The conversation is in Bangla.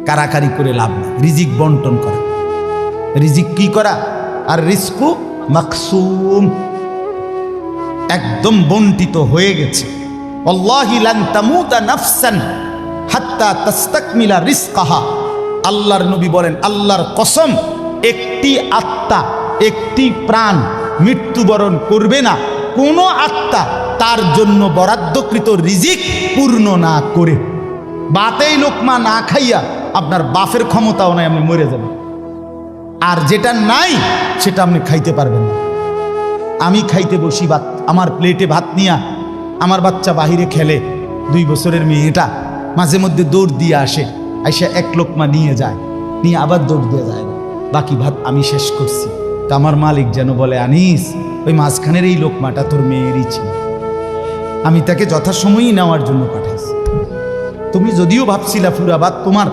কারাকারি করে লাভ নেই। রিজিক বন্টন করা, রিজিক কি করা, আর রিজকু মাকসুম, একদম বন্টিত হয়ে গেছে। আল্লাহি লান তামুতা নাফসান হাত্তা তাস্তাকমিলা রিজকাহা। আল্লাহর নবী বলেন, আল্লাহর কসম, একটি আত্মা, একটি প্রাণ মৃত্যুবরণ করবে না কোনো আত্মা তার জন্য বরাদ্দকৃত রিজিক পূর্ণ না করে। বাতেই লোকমা না খাইয়া আপনার বাপের ক্ষমতাও নাই, আপনি মরে যাবেন। আর যেটা নাই সেটা আপনি খাইতে পারবেন না। আমি খাইতে বসি ভাত, আমার প্লেটে ভাত নিয়া আমার বাচ্চা বাহিরে খেলে, 2 বছরের মেয়েটা মাঝে মধ্যে দৌড় দিয়ে আসে, আইসা এক লোকমা নিয়ে যায়, নিয়ে আবার দৌড় দিয়ে যায়, বাকি ভাত আমি শেষ করছি। তা আমার মালিক যেন বলে, আনিস, ওই মাঝখানের এই লোকমাটা তোর মেয়েরই ছিল, আমি তাকে যথাসময়ই নেওয়ার জন্য পাঠাইছি। তুমি যদিও ভাবছিলা পুরা ভাত তোমার,